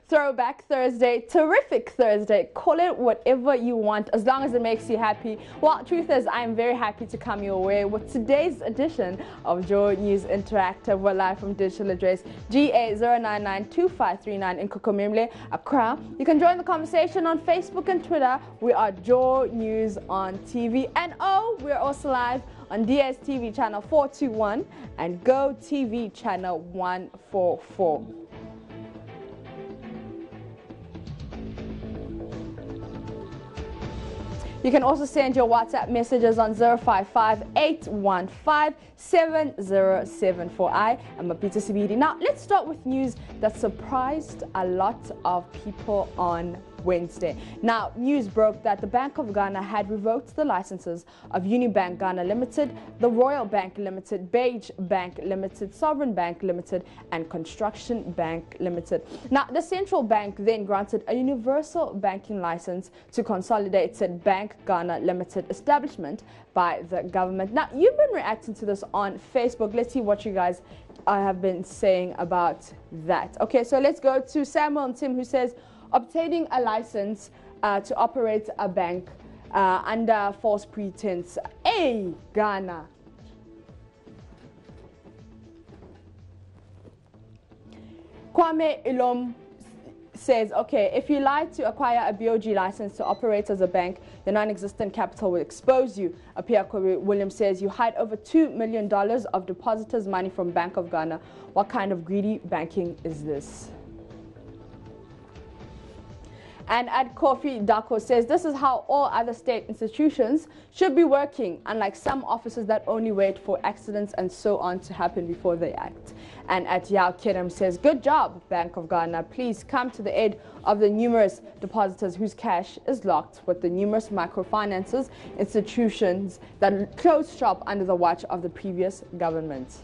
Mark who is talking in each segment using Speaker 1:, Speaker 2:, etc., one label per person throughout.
Speaker 1: Throwback Thursday, Terrific Thursday. Call it whatever you want as long as it makes you happy. Well, truth is, I'm very happy to come your way with today's edition of Joy News Interactive. We're live from digital address GA0992539 in Kokomimle, Accra. You can join the conversation on Facebook and Twitter. We are Joy News on TV. And we're also live on DSTV channel 421 and Go TV channel 144. You can also send your WhatsApp messages on 055-815-7074. I am Mapita Sibidi. Now, let's start with news that surprised a lot of people on Wednesday. Now, news broke that the Bank of Ghana had revoked the licenses of Unibank Ghana Limited, the Royal Bank Limited, Beige Bank Limited, Sovereign Bank Limited, and Construction Bank Limited. Now, the central bank then granted a universal banking license to Consolidated Bank Ghana Limited establishment by the government. Now, you've been reacting to this on Facebook. Let's see what you guys have been saying about that. Okay, so let's go to Samuel and Tim, who says, obtaining a license to operate a bank under false pretense. Hey, Ghana. Kwame Ilom says, okay, if you lie to acquire a BOG license to operate as a bank, your non-existent capital will expose you. Apia Williams says, you hide over $2 million of depositors' money from Bank of Ghana. What kind of greedy banking is this? And at Kofi Dako says, this is how all other state institutions should be working, unlike some offices that only wait for accidents and so on to happen before they act. And at Yao Kerem says, good job, Bank of Ghana. Please come to the aid of the numerous depositors whose cash is locked with the numerous microfinances institutions that closed shop under the watch of the previous government.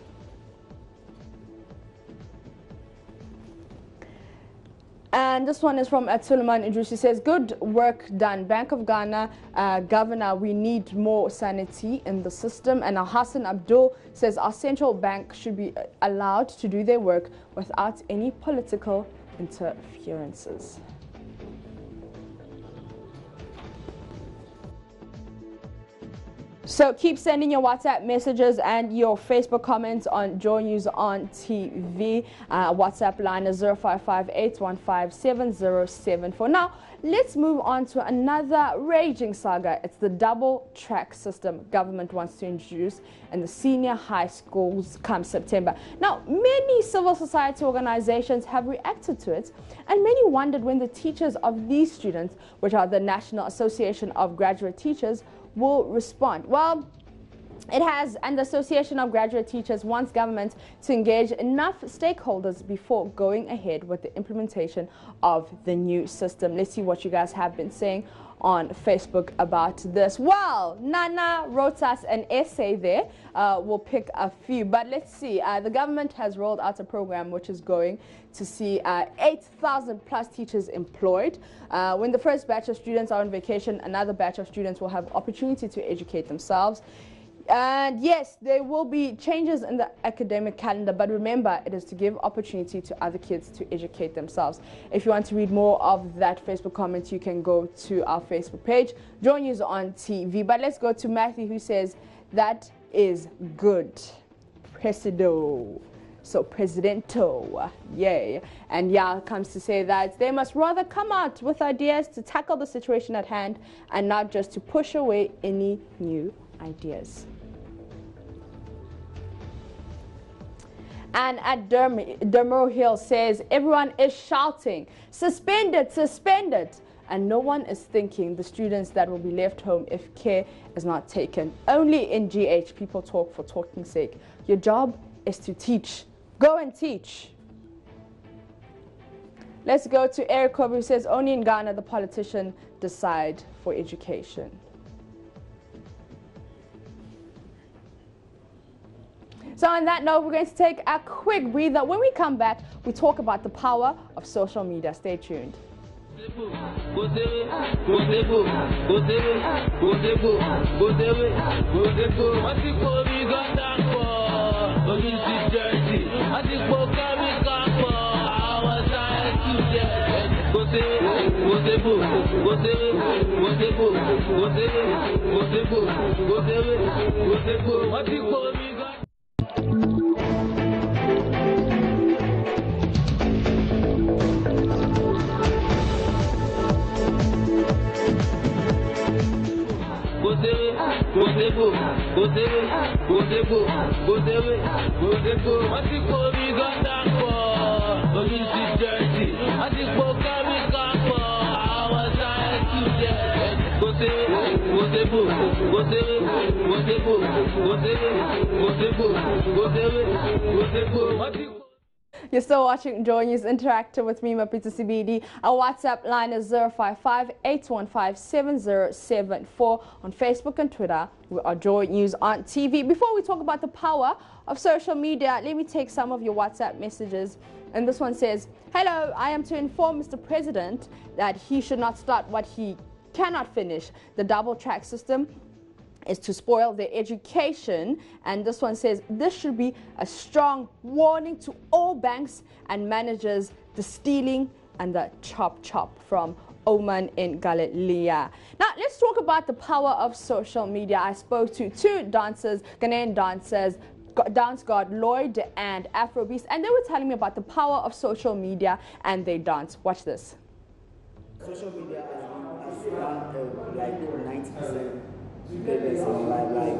Speaker 1: And this one is from Suleiman Idris. He says, good work done. Bank of Ghana, Governor, we need more sanity in the system. And Hassan Abdul says, our central bank should be allowed to do their work without any political interferences. So keep sending your WhatsApp messages and your Facebook comments on Joy News on TV. WhatsApp line is 055-815-7074. Now, let's move on to another raging saga. It's the double track system government wants to introduce in the senior high schools come September. Now, many civil society organizations have reacted to it, and many wondered when the teachers of these students, which are the National Association of Graduate Teachers, will respond. Well, it has, and the Association of Graduate Teachers wants government to engage enough stakeholders before going ahead with the implementation of the new system. Let's see what you guys have been saying on Facebook about this. Well, Nana wrote us an essay there. We'll pick a few, but let's see. The government has rolled out a program which is going to see 8,000 plus teachers employed. When the first batch of students are on vacation, another batch of students will have opportunity to educate themselves. And yes, there will be changes in the academic calendar, but remember, it is to give opportunity to other kids to educate themselves. If you want to read more of that Facebook comment, you can go to our Facebook page, Joy News on TV. But let's go to Matthew, who says, that is good. Presido. So Presidento, yay. And Yah comes to say that they must rather come out with ideas to tackle the situation at hand and not just to push away any new ideas. And at Dermo Hill says, everyone is shouting, suspend it, suspend it. And no one is thinking the students that will be left home if care is not taken. Only in GH people talk for talking's sake. Your job is to teach. Go and teach. Let's go to Eric Kobe, who says, only in Ghana the politicians decide for education. So on that note, we're going to take a quick breather. When we come back, we talk about the power of social media. Stay tuned. I You're still watching Joy News Interactive with me, Mapita CBD. Our WhatsApp line is 055-815-7074. On Facebook and Twitter, we are Joy News on TV. Before we talk about the power of social media, let me take some of your WhatsApp messages. And this one says, hello, I am to inform Mr. President that he should not start what he cannot finish. The double track system is to spoil their education. And this one says this should be a strong warning to all banks and managers, the stealing and the chop from Oman in Galilee. Now let's talk about the power of social media. I spoke to two dancers, Ghanaian dancers, Dance God Lloyd and Afrobeast, and they were telling me about the power of social media and they dance. Watch this.
Speaker 2: Social media has run like 90% business in my life.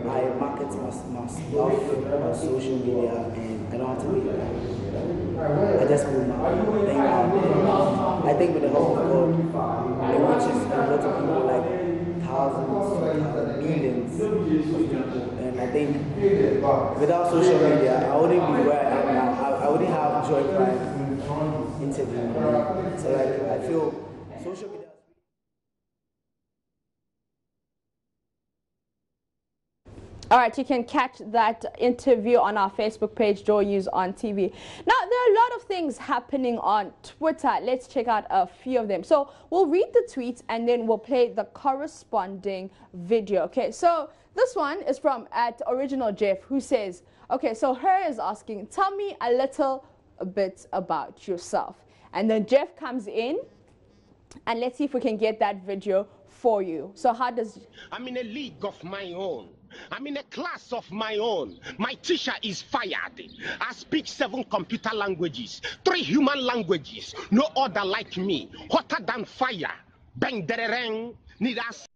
Speaker 2: My market must love on social media, and I don't have to be I just put my thing out there. I think with the help of God, it reaches a lot of people, like thousands, millions of people. And I think without social media, I wouldn't be where I am now. I wouldn't have Joy Prime interviewing me. So like, I feel social media.
Speaker 1: All right, you can catch that interview on our Facebook page, Joy News on TV. Now, there are a lot of things happening on Twitter. Let's check out a few of them. So we'll read the tweets and then we'll play the corresponding video. Okay, so this one is from @Original Jeff, who says, okay, so her is asking, tell me a little bit about yourself. And then Jeff comes in and let's see if we can get that video for you. So how does...
Speaker 3: I'm in a league of my own. I'm in a class of my own. My teacher is fired. I speak 7 computer languages, 3 human languages. No other like me. Hotter than fire. Bang derereng. Need us.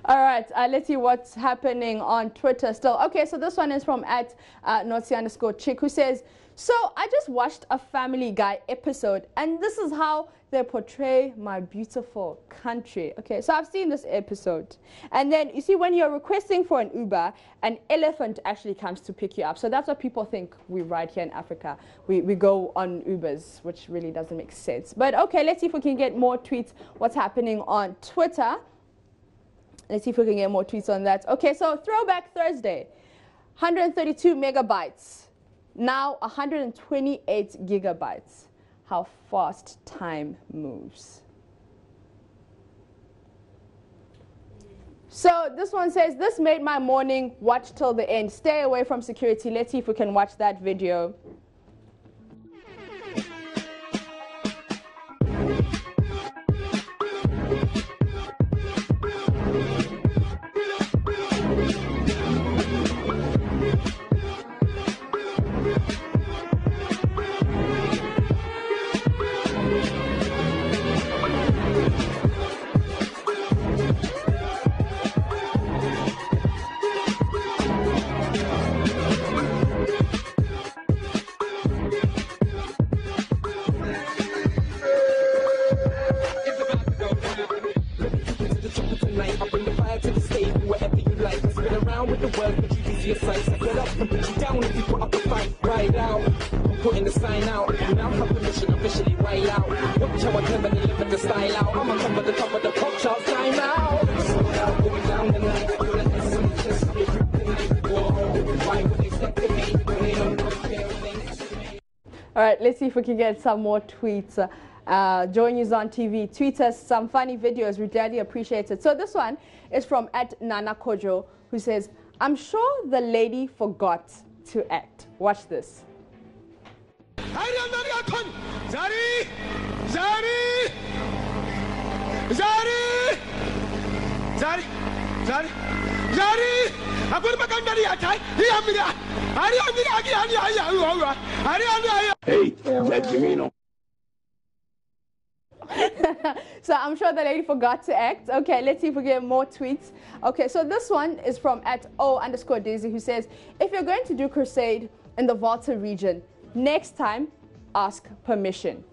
Speaker 1: All right, let's see what's happening on Twitter still. Okay, so this one is from @Naughty_chick, who says, so I just watched a Family Guy episode and this is how they portray my beautiful country. Okay, so I've seen this episode. And then you see, when you're requesting for an Uber, an elephant actually comes to pick you up. So that's what people think we ride here in Africa. We go on Ubers, which really doesn't make sense. But okay, let's see if we can get more tweets. What's happening on Twitter? Let's see if we can get more tweets on that. Okay, so Throwback Thursday, 132 megabytes, now 128 gigabytes. How fast time moves. So this one says, this made my morning, watch till the end. Stay away from security. Let's see if we can watch that video.
Speaker 4: Putting the sign out, now have permission officially right out. Watch how I never deliver the style out. I'ma come to the top of the pop chart time out. So now going down the night, just why would they step to me when they don't compare things?
Speaker 1: All right, let's see if we can get some more tweets. Joy News on TV. Tweet us some funny videos. We gladly appreciate it. So this one is from @Nana Kojo, who says, I'm sure the lady forgot to act. Watch this.
Speaker 5: Zari! Zari! Zari! Zari! Zari! I'm going to make a attack. Hey, let me know.
Speaker 1: So I'm sure the lady forgot to act. Okay, let's see if we get more tweets. Okay, so this one is from @O_Daisy, who says, if you're going to do crusade in the Volta region, next time, ask permission.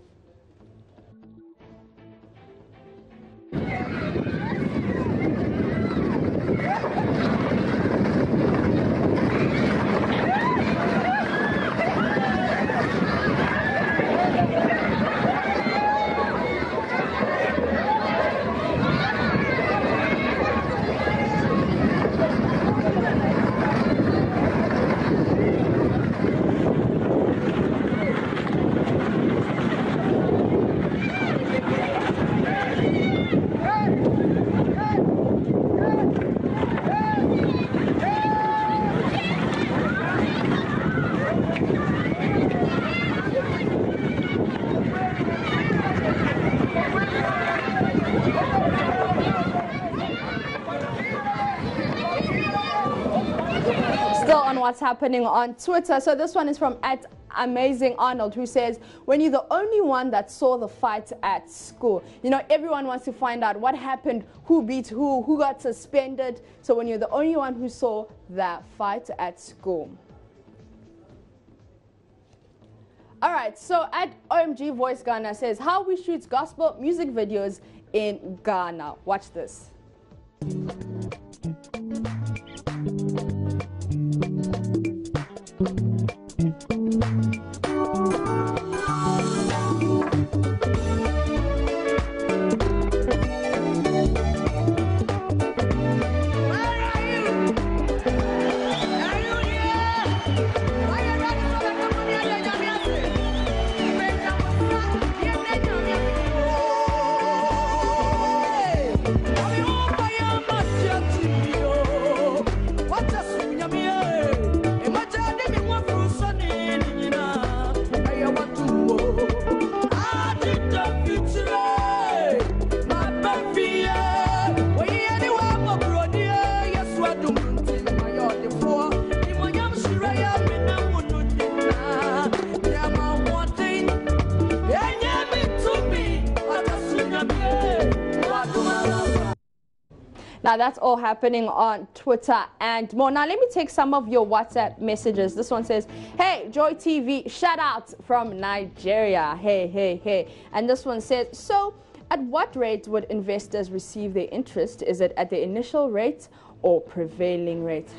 Speaker 1: Still on what's happening on Twitter. So this one is from @AmazingArnold, who says, when you're the only one that saw the fight at school, you know, everyone wants to find out what happened, who beat who got suspended. So when you're the only one who saw that fight at school. All right, so @OMG Voice Ghana says, how we shoot gospel music videos in Ghana. Watch this. Now that's all happening on Twitter and more. Now let me take some of your WhatsApp messages. This one says, hey, Joy TV, shout out from Nigeria. Hey, hey, hey. And this one says, so at what rate would investors receive their interest? Is it at the initial rate or prevailing rate?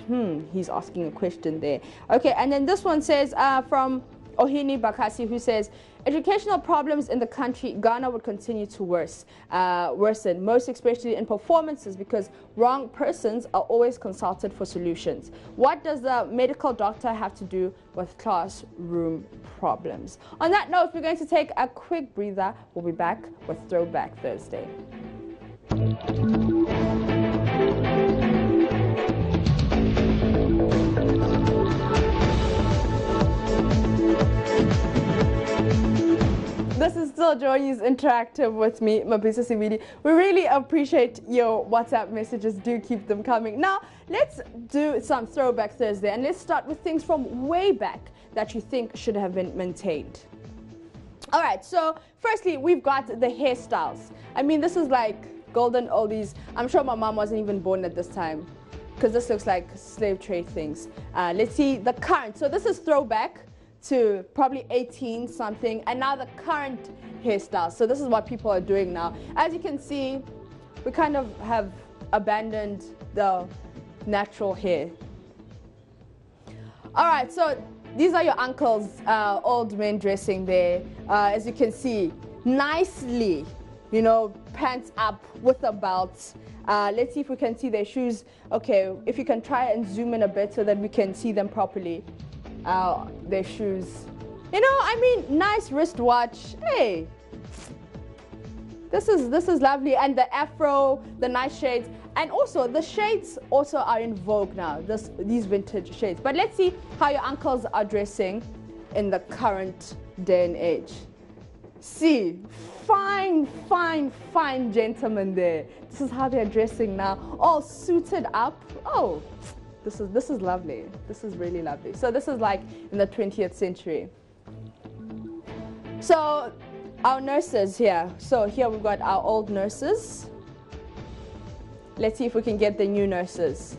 Speaker 1: He's asking a question there. Okay, and then this one says from Ohini Bakasi, who says, educational problems in the country, Ghana would continue to worsen, most especially in performances, because wrong persons are always consulted for solutions. What does the medical doctor have to do with classroom problems? On that note, we're going to take a quick breather. We'll be back with Throwback Thursday. This is still JoyNews Interactive with me, Mabisa Sibidi. We really appreciate your WhatsApp messages. Do keep them coming. Now, let's do some Throwback Thursday, and let's start with things from way back that you think should have been maintained. All right, so firstly, we've got the hairstyles. I mean, this is like golden oldies. I'm sure my mom wasn't even born at this time, because this looks like slave trade things. Let's see the current. So this is throwback to probably 18 something, and now the current hairstyle. So this is what people are doing now. As you can see, we kind of have abandoned the natural hair. All right, so these are your uncles, old men dressing there. As you can see, nicely, you know, pants up with a belt. Let's see if we can see their shoes. Okay, if you can try and zoom in a bit so that we can see them properly. Their shoes. You know, I mean, nice wristwatch. Hey, this is lovely. And the afro, the nice shades, and also the shades also are in vogue now. These vintage shades. But let's see how your uncles are dressing in the current day and age. See, fine, fine, fine gentlemen there. This is how they're dressing now, all suited up. Oh, this is lovely. This is really lovely. So this is like in the 20th century. So our nurses here. So here we've got our old nurses. Let's see if we can get the new nurses.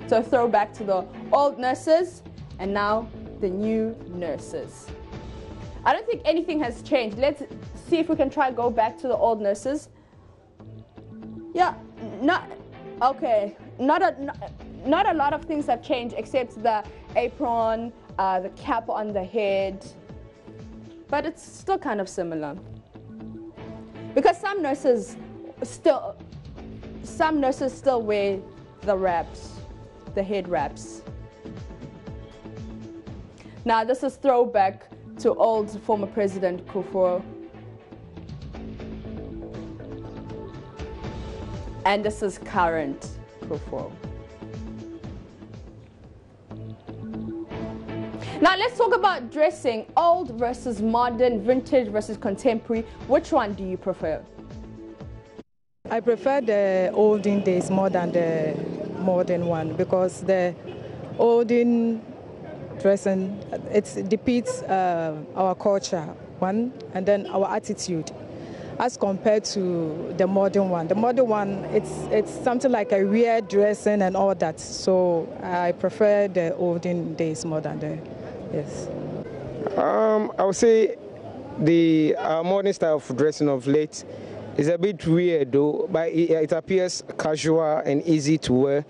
Speaker 1: So throwback to the old nurses and now the new nurses. I don't think anything has changed. Let's see if we can try go back to the old nurses. Yeah, not okay. Not a lot of things have changed except the apron, the cap on the head, but it's still kind of similar. Because some nurses still wear the wraps, the head wraps. Now this is throwback to old former President Kufuor. And this is current Kufuor. Now let's talk about dressing, old versus modern, vintage versus contemporary. Which one do you prefer?
Speaker 6: I prefer the olden days more than the modern one because the olden dressing, it depicts our culture, one, and then our attitude, as compared to the modern one. The modern one, it's something like a weird dressing and all that. So I prefer the olden days more than the, yes.
Speaker 7: I would say the modern style of dressing of late is a bit weird though, but it appears casual and easy to wear.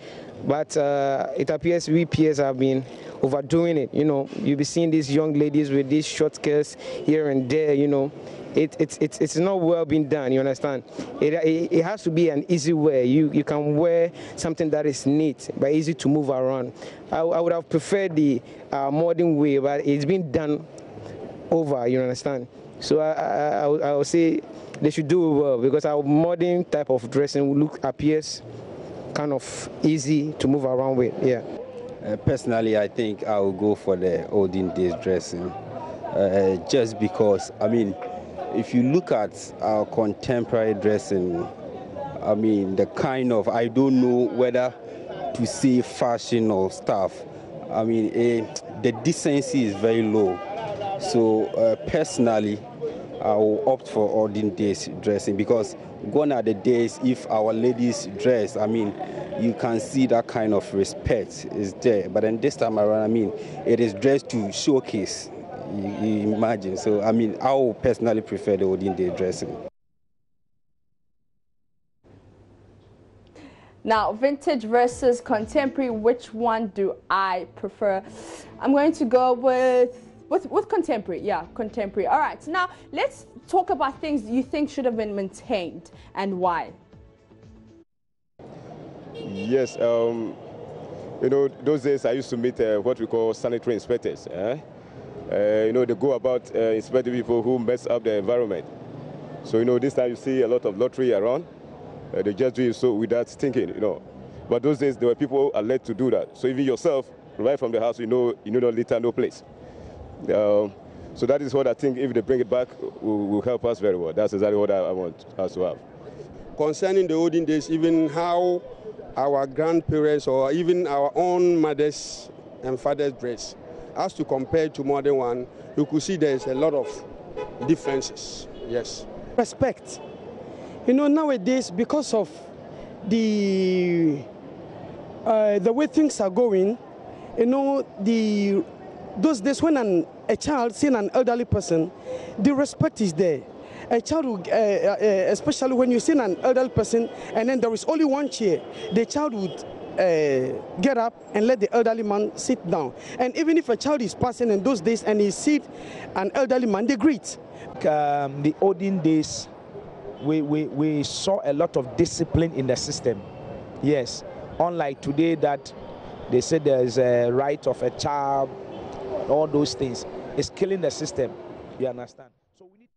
Speaker 7: But it appears we peers have been overdoing it. You know, you'll be seeing these young ladies with these short skirts here and there. You know, it's not well being done. You understand? It has to be an easy wear. You can wear something that is neat but easy to move around. I would have preferred the modern way, but it's been done over. You understand? So I would say they should do it well because our modern type of dressing appears kind of easy to move around with. Yeah.
Speaker 8: Personally, I think I will go for the olden days dressing, just because, I mean, if you look at our contemporary dressing, I mean, the kind of, I don't know whether to say fashion or stuff. I mean, the decency is very low. So personally, I will opt for olden days dressing because gone are the days if our ladies dress, I mean, you can see that kind of respect is there. But then this time around, I mean, it is dressed to showcase, you imagine. So, I mean, I will personally prefer the olden day dressing.
Speaker 1: Now, vintage versus contemporary, which one do I prefer? I'm going to go with contemporary. Yeah, contemporary. All right, now let's talk about things you think should have been maintained and why.
Speaker 9: Yes, you know, those days I used to meet what we call sanitary inspectors. You know, they go about inspecting people who mess up the environment. So, you know, this time you see a lot of lottery around. They just do it so without thinking, you know. But those days there were people who are led to do that. So even yourself, right from the house, you know no litter, no place. So that is what I think if they bring it back will help us very well. That's exactly what I want us to have.
Speaker 10: Concerning the olden days, even how our grandparents or even our own mothers and fathers dress, as to compare to modern one, you could see there's a lot of differences. Yes.
Speaker 11: Respect. You know, nowadays, because of the way things are going, you know, those days when a child seeing an elderly person, the respect is there. A child, would, especially when you see an elderly person and then there is only one chair, the child would get up and let the elderly man sit down. And even if a child is passing in those days and he sees an elderly man, they greet.
Speaker 12: The olden days, we saw a lot of discipline in the system. Yes, unlike today that they say there is a right of a child, all those things. It's killing the system. You understand? So we need.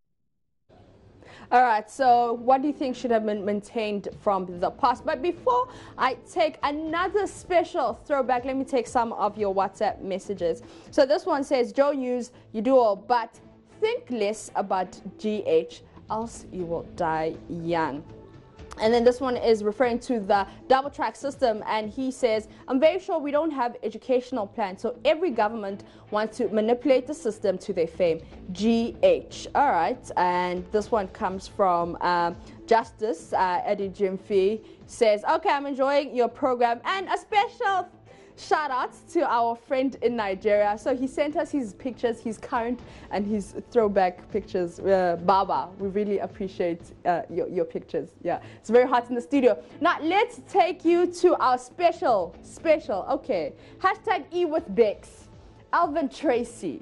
Speaker 1: All right, so what do you think should have been maintained from the past? But before I take another special throwback, let me take some of your WhatsApp messages. So this one says, JoyNews, you do all, but think less about GH, else you will die young. And then this one is referring to the double track system, and he says, I'm very sure we don't have educational plans, so every government wants to manipulate the system to their fame. GH. All right, and this one comes from Justice Eddie Jimfee, says, okay, I'm enjoying your program, and a special shout out to our friend in Nigeria. So he sent us his pictures, his current and his throwback pictures. Baba, we really appreciate your pictures. Yeah, it's very hot in the studio. Now let's take you to our special, okay, hashtag E with Bex, Alvin Tracy.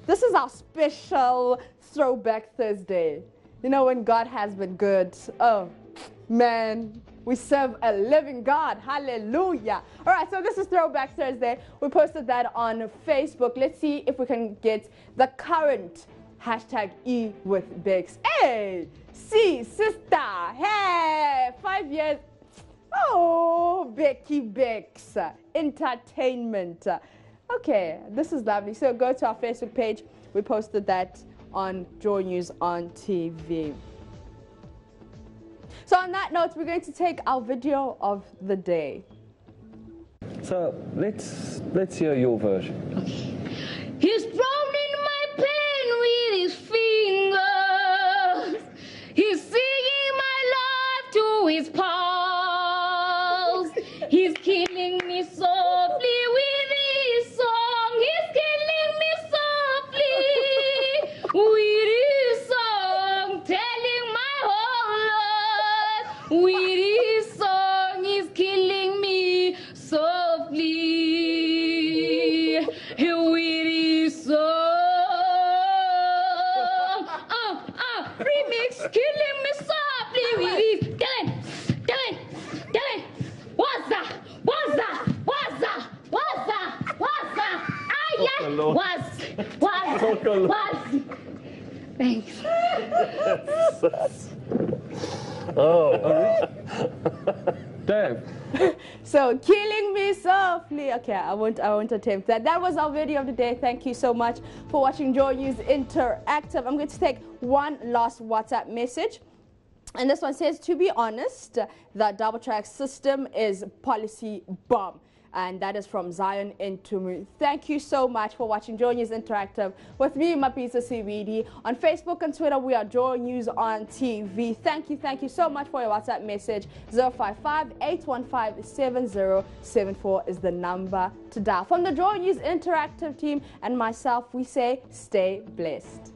Speaker 1: This is our special throwback Thursday. You know, when God has been good. Oh, man. We serve a living God. Hallelujah. All right, so this is Throwback Thursday. We posted that on Facebook. Let's see if we can get the current hashtag E with Bex. Hey, see, sister. Hey, 5 years. Oh, Becky Bex. Entertainment. Okay, this is lovely. So go to our Facebook page. We posted that on JoyNews on TV. So on that note, we're going to take our video of the day.
Speaker 13: So let's hear your version.
Speaker 14: Okay. He's drowning my pain with his fingers. He's singing my life to his pulse. He's killing me softly with his song. He's killing me softly with his song, telling my whole life. With his song, he's killing me softly. With his song, remix, killing me softly. With his, Dylan, what's that? Thanks.
Speaker 13: Oh. Damn.
Speaker 1: So killing me softly. Okay, I won't attempt that. That was our video of the day. Thank you so much for watching JoyNews Interactive. I'm going to take one last WhatsApp message. And this one says, to be honest, the double track system is policy bomb. And that is from Zion Intumu. Thank you so much for watching JoyNews Interactive with me, Mapisa CBD. On Facebook and Twitter, we are JoyNews on TV. Thank you so much for your WhatsApp message. 055-815-7074 is the number to dial. From the JoyNews Interactive team and myself, we say stay blessed.